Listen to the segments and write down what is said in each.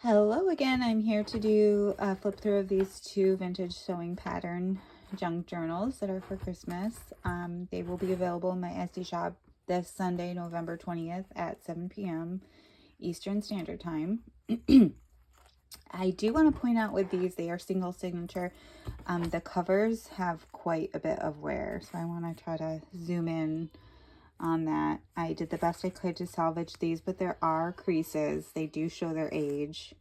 Hello again. I'm here to do a flip through of these two vintage sewing pattern junk journals that are for Christmas. They will be available in my Etsy shop this Sunday, November 20th at 7 p.m. Eastern Standard Time. I do want to point out with these, they are single signature. The covers have quite a bit of wear, so I want to try to zoom in on that. I did the best I could to salvage these, but there are creases. They do show their age.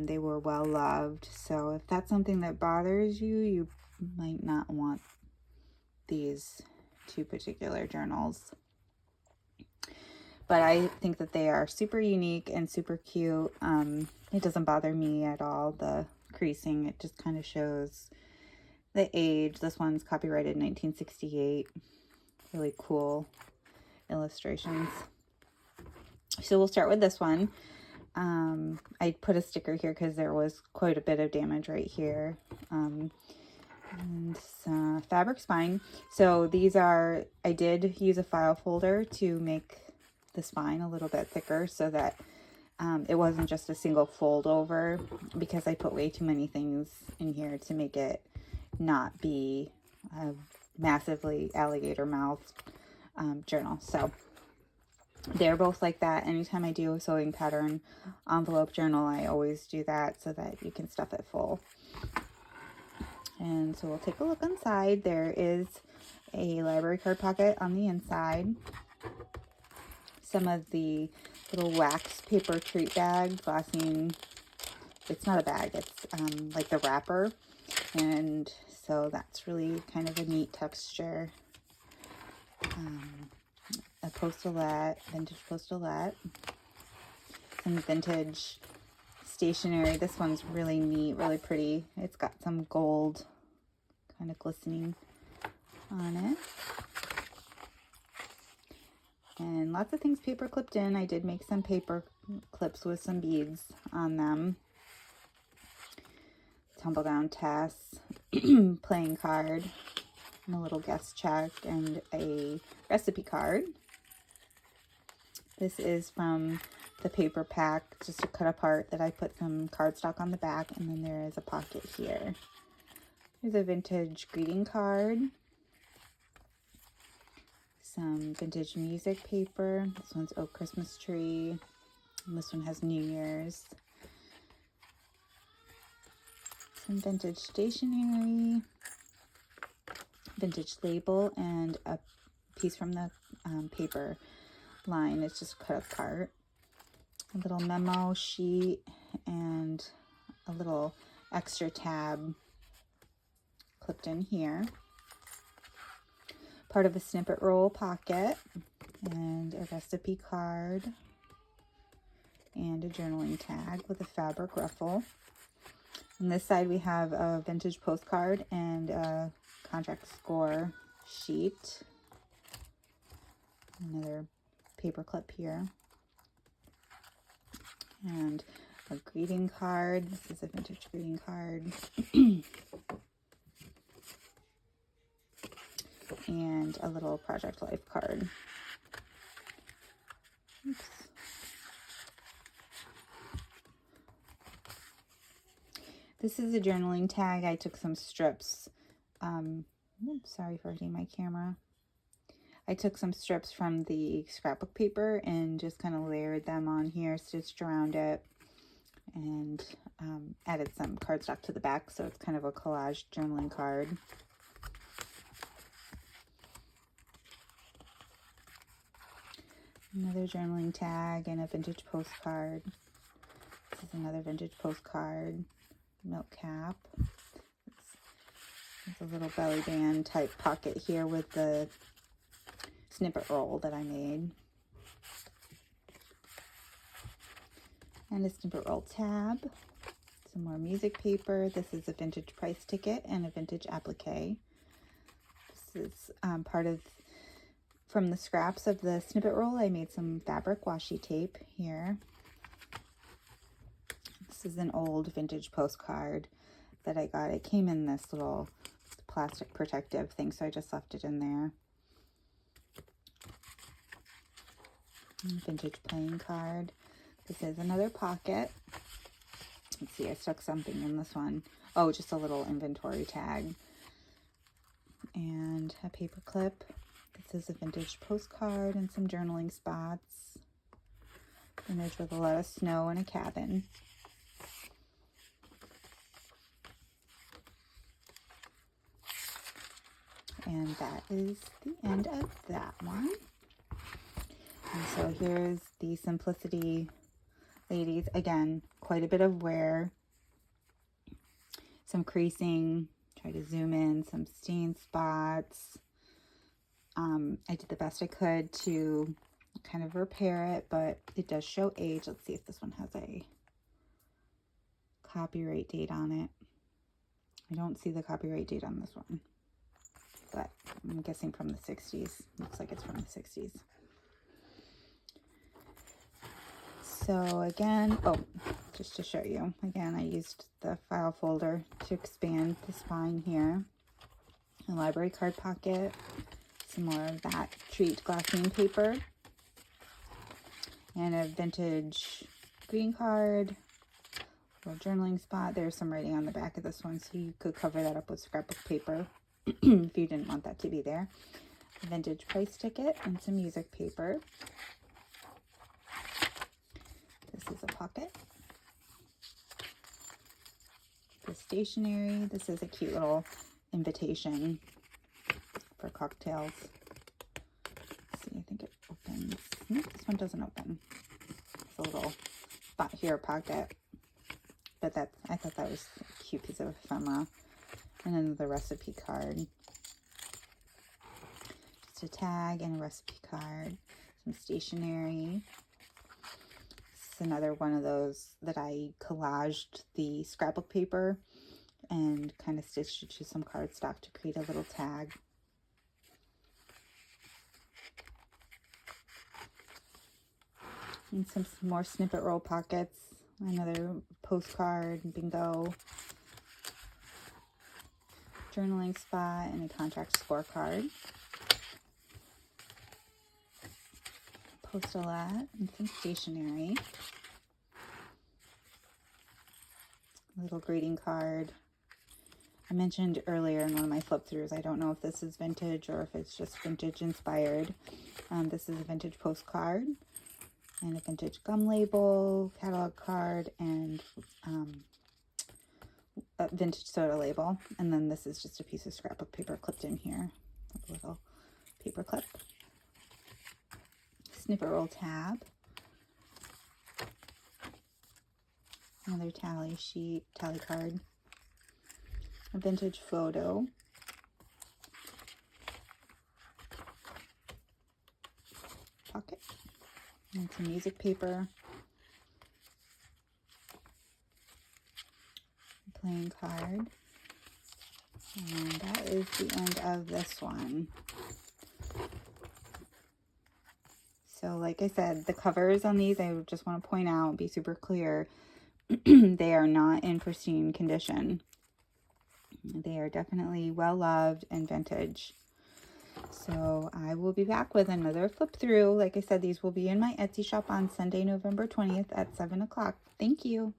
They were well loved, so if that's something that bothers you, you might not want these two particular journals. But I think that they are super unique and super cute. It doesn't bother me at all, the creasing. It just kind of shows the age. This one's copyrighted 1968. Really cool illustrations. So we'll start with this one. I put a sticker here because there was quite a bit of damage right here. And fabric spine. So these are, I did use a file folder to make the spine a little bit thicker so that it wasn't just a single fold over, because I put way too many things in here to make it not be a massively alligator mouth journal. So they're both like that. Anytime I do a sewing pattern envelope journal, I always do that so that you can stuff it full. And so we'll take a look inside. There is a library card pocket on the inside. Some of the little wax paper treat bag, glassine. It's not a bag, it's like the wrapper. And so that's really kind of a neat texture. A postulette, vintage postulette, some vintage stationery. This one's really neat, really pretty. It's got some gold kind of glistening on it. And lots of things paper clipped in. I did make some paper clips with some beads on them. Tumble down Tess, playing card, and a little guest check, and a recipe card. This is from the paper pack, just a cut apart that I put some cardstock on the back, and then there is a pocket here. Here's a vintage greeting card. Some vintage music paper. This one's Oak Christmas Tree. And this one has New Year's. Some vintage stationery. Vintage label, and a piece from the paper line. It's just cut apart. A little memo sheet and a little extra tab clipped in here. Part of a snippet roll pocket, and a recipe card, and a journaling tag with a fabric ruffle. On this side we have a vintage postcard and a contract score sheet. Another paper clip here. And a greeting card. This is a vintage greeting card. And a little Project Life card. Oops. This is a journaling tag. I took some strips. Oops, sorry for hitting my camera. I took some strips from the scrapbook paper and just kind of layered them on here, stitched around it, and added some cardstock to the back, so it's kind of a collage journaling card. Another journaling tag and a vintage postcard. This is another vintage postcard. Milk cap. It's a little belly band type pocket here with the snippet roll that I made. And a snippet roll tab. Some more music paper. This is a vintage price ticket and a vintage applique. This is part of, from the scraps of the snippet roll, I made some fabric washi tape here. This is an old vintage postcard that I got. It came in this little plastic protective thing, so I just left it in there. Vintage playing card. This is another pocket. Let's see, I stuck something in this one. Oh, just a little inventory tag. And a paper clip. This is a vintage postcard and some journaling spots. Image with a lot of snow and a cabin. And that is the end of that one. And so here's the Simplicity ladies. Again, quite a bit of wear. Some creasing. Try to zoom in. Some stain spots. I did the best I could to kind of repair it, but it does show age. Let's see if this one has a copyright date on it. I don't see the copyright date on this one, but I'm guessing from the 60s. Looks like it's from the 60s. So again, oh, just to show you, again, I used the file folder to expand the spine here. A library card pocket, some more of that treat glassine paper, and a vintage green card, little journaling spot. There's some writing on the back of this one, so you could cover that up with scrapbook paper if you didn't want that to be there. A vintage price ticket and some music paper. This is a pocket. The stationery. This is a cute little invitation for cocktails. Let's see, I think it opens. Nope, this one doesn't open. It's a little spot here pocket. But I thought that was a cute piece of ephemera. And then the recipe card. Just a tag and a recipe card. Some stationery. This is another one of those that I collaged the scrapbook paper and kind of stitched it to some cardstock to create a little tag. And some more snippet roll pockets. Another postcard, bingo, journaling spot, and a contract scorecard. Postulette and some stationery. A little greeting card. I mentioned earlier in one of my flip throughs, I don't know if this is vintage or if it's just vintage inspired. This is a vintage postcard and a vintage gum label, catalog card, and a vintage soda label. And then this is just a piece of scrapbook paper clipped in here. A little paper clip. Snippet roll tab. Another tally sheet, tally card. A vintage photo. Pocket. And some music paper. Playing card. And that is the end of this one. So like I said, the covers on these, I just want to point out, be super clear, they are not in pristine condition. They are definitely well loved and vintage. So I will be back with another flip through. Like I said, these will be in my Etsy shop on Sunday, November 20th at 7 o'clock. Thank you.